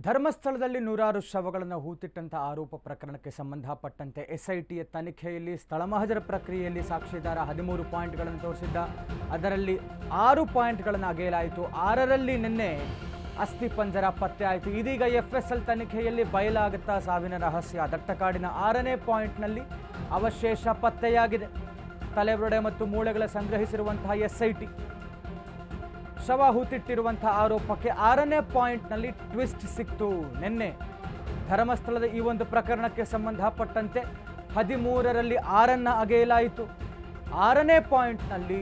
ಧರ್ಮಸ್ಥಳದಲ್ಲಿ ನೂರಾರು ಶವಗಳನ್ನು ಹೂತಿಟ್ಟಂತ ಆರೋಪ ಪ್ರಕರಣಕ್ಕೆ ಸಂಬಂಧಪಟ್ಟಂತೆ ಎಸ್ಐಟಿಯ ತನಿಖೆಯಲ್ಲಿ ಸ್ಥಳಮಹಜರ ಪ್ರಕ್ರಿಯೆಯಲ್ಲಿ ಸಾಕ್ಷಿದಾರ 13 ಪಾಯಿಂಟ್ಗಳನ್ನು ತೋರಿಸಿದ್ದ. ಅದರಲ್ಲಿ 6 ಪಾಯಿಂಟ್ಗಳನ್ನು ಅಗೆಯಲಾಯಿತು. 6ರಲ್ಲಿ ನಿನ್ನೆ ಅಸ್ಥಿಪಂಜರ ಪತ್ತೆ ಆಯಿತು. ಇದೀಗ ಎಫ್ಎಸ್ಎಲ್ ತನಿಖೆಯಲ್ಲಿ ಬಯಲಾಗುತ್ತಾ ಸಾವಿನ ರಹಸ್ಯ. ದಟ್ಟಕಾಡಿನ 6ನೇ ಪಾಯಿಂಟ್ನಲ್ಲಿ ಅವಶೇಷ ಪತ್ತೆಯಾಗಿದೆ. ತಲೆಬುರುಡೆ ಮತ್ತು ಮೂಳೆಗಳ ಸಂಗ್ರಹಿಸಿರುವಂತಹ ಎಸ್ಐಟಿ ಶವ ಹೂತಿಟ್ಟಿರುವಂತಹ ಆರೋಪಕ್ಕೆ 6ನೇ ಪಾಯಿಂಟ್ನಲ್ಲಿ ಟ್ವಿಸ್ಟ್ ಸಿಕ್ತು. ನಿನ್ನೆ ಧರ್ಮಸ್ಥಳದ ಈ ಒಂದು ಪ್ರಕರಣಕ್ಕೆ ಸಂಬಂಧಪಟ್ಟಂತೆ 13ರಲ್ಲಿ 6ಅನ್ನು ಅಗೆಯಲಾಯಿತು. 6ನೇ ಪಾಯಿಂಟ್ನಲ್ಲಿ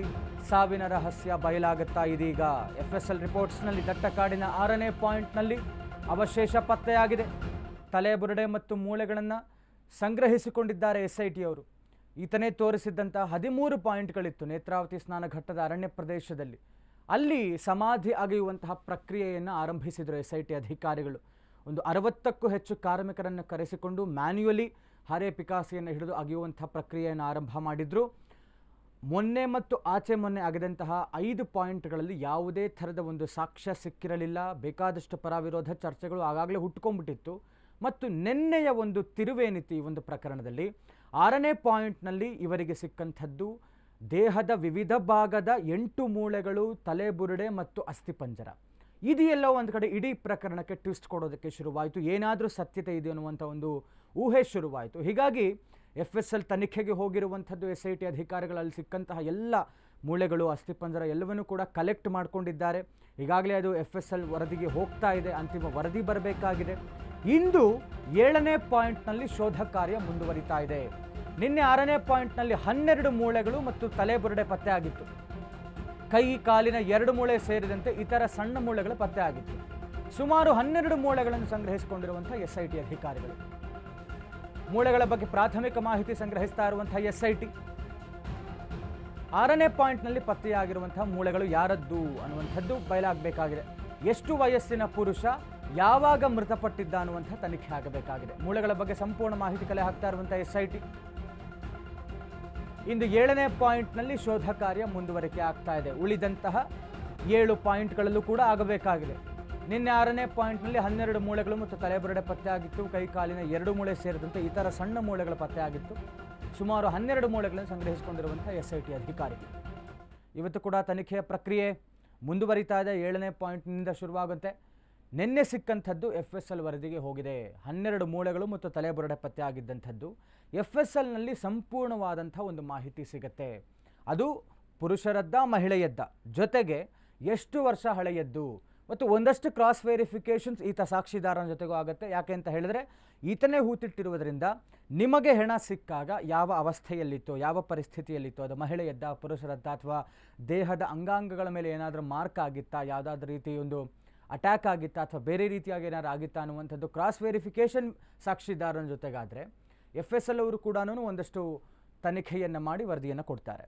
ಸಾವಿನ ರಹಸ್ಯ ಬಯಲಾಗುತ್ತಾ ಇದೀಗ. ಎಫ್ಎಸ್ಎಲ್ ರಿಪೋರ್ಟ್ಸ್ನಲ್ಲಿ ದಟ್ಟಕಾಡಿನ 6ನೇ ಪಾಯಿಂಟ್ನಲ್ಲಿ ಅವಶೇಷ ಪತ್ತೆಯಾಗಿದೆ. ತಲೆಬುರುಡೆ ಮತ್ತು ಮೂಳೆಗಳನ್ನು ಸಂಗ್ರಹಿಸಿಕೊಂಡಿದ್ದಾರೆ ಎಸ್ಐಟಿಯವರು. ಈತನೇ ತೋರಿಸಿದ್ದಂತಹ 13 ಪಾಯಿಂಟ್ಗಳಿತ್ತು ನೇತ್ರಾವತಿ ಸ್ನಾನಘಟ್ಟದ ಅರಣ್ಯ ಪ್ರದೇಶದಲ್ಲಿ. ಅಲ್ಲಿ ಸಮಾಧಿ ಅಗೆಯುವಂತಹ ಪ್ರಕ್ರಿಯೆಯನ್ನು ಆರಂಭಿಸಿದರು ಎಸ್ಐಟಿ ಅಧಿಕಾರಿಗಳು. ಒಂದು 60ಕ್ಕೂ ಹೆಚ್ಚು ಕಾರ್ಮಿಕರನ್ನು ಕರೆಸಿಕೊಂಡು ಮ್ಯಾನ್ಯುಯಲಿ ಹರೆ ಪಿಕಾಸಿಯನ್ನು ಹಿಡಿದು ಅಗೆಯುವಂತಹ ಪ್ರಕ್ರಿಯೆಯನ್ನು ಆರಂಭ ಮಾಡಿದ್ರು. ಮೊನ್ನೆ ಮತ್ತು ಆಚೆ ಮೊನ್ನೆ ಅಗೆದಂತಹ 5 ಪಾಯಿಂಟ್ಗಳಲ್ಲಿ ಯಾವುದೇ ಥರದ ಒಂದು ಸಾಕ್ಷ್ಯ ಸಿಕ್ಕಿರಲಿಲ್ಲ. ಬೇಕಾದಷ್ಟು ಪರವಿರೋಧ ಚರ್ಚೆಗಳು ಆಗಾಗಲೇ ಹುಟ್ಕೊಂಡ್ಬಿಟ್ಟಿತ್ತು. ಮತ್ತು ನಿನ್ನೆಯ ಒಂದು ತಿರುವೇನಿತಿ ಈ ಒಂದು ಪ್ರಕರಣದಲ್ಲಿ 6ನೇ ಪಾಯಿಂಟ್ನಲ್ಲಿ ಇವರಿಗೆ ಸಿಕ್ಕಂಥದ್ದು ದೇಹದ ವಿವಿಧ ಭಾಗದ 8 ಮೂಳೆಗಳು, ತಲೆಬುರುಡೆ ಮತ್ತು ಅಸ್ಥಿಪಂಜರ. ಇದು ಎಲ್ಲೋ ಒಂದು ಕಡೆ ಇಡೀ ಪ್ರಕರಣಕ್ಕೆ ಟ್ವಿಸ್ಟ್ ಕೊಡೋದಕ್ಕೆ ಶುರುವಾಯಿತು. ಏನಾದರೂ ಸತ್ಯತೆ ಇದೆ ಅನ್ನುವಂಥ ಒಂದು ಊಹೆ ಶುರುವಾಯಿತು. ಹೀಗಾಗಿ ಎಫ್ಎಸ್ಎಲ್ ತನಿಖೆಗೆ ಹೋಗಿರುವಂಥದ್ದು ಎಸ್ಐಟಿ ಅಧಿಕಾರಿಗಳಲ್ಲಿ ಸಿಕ್ಕಂತಹ ಎಲ್ಲ ಮೂಳೆಗಳು, ಅಸ್ಥಿಪಂಜರ ಎಲ್ಲವನ್ನೂ ಕೂಡ ಕಲೆಕ್ಟ್ ಮಾಡಿಕೊಂಡಿದ್ದಾರೆ. ಈಗಾಗಲೇ ಅದು ಎಫ್ಎಸ್ಎಲ್ ವರದಿಗೆ ಹೋಗ್ತಾ ಇದೆ. ಅಂತಿಮ ವರದಿ ಬರಬೇಕಾಗಿದೆ. ಇಂದು 7ನೇ ಪಾಯಿಂಟ್ನಲ್ಲಿ ಶೋಧ ಕಾರ್ಯ ಮುಂದುವರಿತಾ ಇದೆ. ನಿನ್ನೆ 6ನೇ ಪಾಯಿಂಟ್ನಲ್ಲಿ 12 ಮೂಳೆಗಳು ಮತ್ತು ತಲೆಬುರುಡೆ ಪತ್ತೆ ಆಗಿತ್ತು. ಕೈ ಕಾಲಿನ 2 ಮೂಳೆ ಸೇರಿದಂತೆ ಇತರ ಸಣ್ಣ ಮೂಳೆಗಳು ಪತ್ತೆ ಆಗಿತ್ತು. ಸುಮಾರು 12 ಮೂಳೆಗಳನ್ನು ಸಂಗ್ರಹಿಸಿಕೊಂಡಿರುವಂತಹ ಎಸ್ಐಟಿ ಅಧಿಕಾರಿಗಳು. ಮೂಳೆಗಳ ಬಗ್ಗೆ ಪ್ರಾಥಮಿಕ ಮಾಹಿತಿ ಸಂಗ್ರಹಿಸ್ತಾ ಇರುವಂತಹ ಎಸ್ಐಟಿ 6ನೇ ಪಾಯಿಂಟ್ನಲ್ಲಿ ಪತ್ತೆಯಾಗಿರುವಂತಹ ಮೂಳೆಗಳು ಯಾರದ್ದು ಅನ್ನುವಂಥದ್ದು ಬಯಲಾಗಬೇಕಾಗಿದೆ. ಎಷ್ಟು ವಯಸ್ಸಿನ ಪುರುಷ, ಯಾವಾಗ ಮೃತಪಟ್ಟಿದ್ದ ಅನ್ನುವಂಥ ತನಿಖೆ ಆಗಬೇಕಾಗಿದೆ. ಮೂಳೆಗಳ ಬಗ್ಗೆ ಸಂಪೂರ್ಣ ಮಾಹಿತಿ ಕಲೆ ಹಾಕ್ತಾ ಇರುವಂತಹ ಎಸ್ಐಟಿ ಇಂದು 7ನೇ ಪಾಯಿಂಟ್ನಲ್ಲಿ ಶೋಧ ಕಾರ್ಯ ಮುಂದುವರಿಕೆ ಆಗ್ತಾ ಇದೆ. ಉಳಿದಂತಹ 7 ಪಾಯಿಂಟ್ಗಳಲ್ಲೂ ಕೂಡ ಆಗಬೇಕಾಗಿದೆ. ನಿನ್ನೆ 6ನೇ ಪಾಯಿಂಟ್ನಲ್ಲಿ 12 ಮೂಳೆಗಳು ಮತ್ತು ತಲೆಬುರುಡೆ ಪತ್ತೆ ಆಗಿತ್ತು. ಕೈ ಕಾಲಿನ 2 ಮೂಳೆ ಸೇರಿದಂತೆ ಇತರ ಸಣ್ಣ ಮೂಳೆಗಳು ಪತ್ತೆ ಆಗಿತ್ತು. ಸುಮಾರು 12 ಮೂಳೆಗಳನ್ನು ಸಂಗ್ರಹಿಸಿಕೊಂಡಿರುವಂಥ ಎಸ್ಐಟಿ ಅಧಿಕಾರಿಗಳು. ಇವತ್ತು ಕೂಡ ತನಿಖೆಯ ಪ್ರಕ್ರಿಯೆ ಮುಂದುವರಿತಾ ಇದೆ. 7ನೇ ಪಾಯಿಂಟ್ನಿಂದ ಶುರುವಾಗುತ್ತೆ. ನಿನ್ನೆ ಸಿಕ್ಕಂಥದ್ದು ಎಫ್ಎಸ್ಎಲ್ ವರದಿಗೆ ಹೋಗಿದೆ. 12 ಮೂಳೆಗಳು ಮತ್ತು ತಲೆಬುರುಡೆ ಪತ್ತೆ ಆಗಿದ್ದಂಥದ್ದು. ಎಫ್ಎಸ್ಎಲ್ನಲ್ಲಿ ಸಂಪೂರ್ಣವಾದಂಥ ಒಂದು ಮಾಹಿತಿ ಸಿಗುತ್ತೆ. ಅದು ಪುರುಷರದ್ದ, ಮಹಿಳೆಯದ್ದ, ಜೊತೆಗೆ ಎಷ್ಟು ವರ್ಷ ಹಳೆಯದ್ದು ಮತ್ತು ಒಂದಷ್ಟು ಕ್ರಾಸ್ ವೆರಿಫಿಕೇಷನ್ಸ್ ಈತ ಸಾಕ್ಷಿದಾರನ ಜೊತೆಗೂ ಆಗುತ್ತೆ. ಯಾಕೆ ಅಂತ ಹೇಳಿದ್ರೆ ಈತನೇ ಹೂತಿಟ್ಟಿರುವುದರಿಂದ ನಿಮಗೆ ಹೆಣ ಸಿಕ್ಕಾಗ ಯಾವ ಅವಸ್ಥೆಯಲ್ಲಿತ್ತು, ಯಾವ ಪರಿಸ್ಥಿತಿಯಲ್ಲಿತ್ತು, ಅದು ಮಹಿಳೆಯದ್ದ, ಪುರುಷರದ್ದ, ಅಥವಾ ದೇಹದ ಅಂಗಾಂಗಗಳ ಮೇಲೆ ಏನಾದರೂ ಮಾರ್ಕ್ ಆಗಿತ್ತಾ, ಯಾವುದಾದ್ರೂ ರೀತಿ ಒಂದು ಅಟ್ಯಾಕ್ ಆಗಿತ್ತಾ, ಅಥವಾ ಬೇರೆ ರೀತಿಯಾಗಿ ಏನಾದ್ರು ಆಗಿತ್ತಾ ಅನ್ನುವಂಥದ್ದು ಕ್ರಾಸ್ ವೆರಿಫಿಕೇಷನ್ ಸಾಕ್ಷಿದಾರನ ಜೊತೆಗಾದರೆ ಎಫ್ಎಸ್ಎಲ್ ಅವರು ಕೂಡ ಒಂದಷ್ಟು ತನಿಖೆಯನ್ನು ಮಾಡಿ ವರದಿಯನ್ನು ಕೊಡ್ತಾರೆ.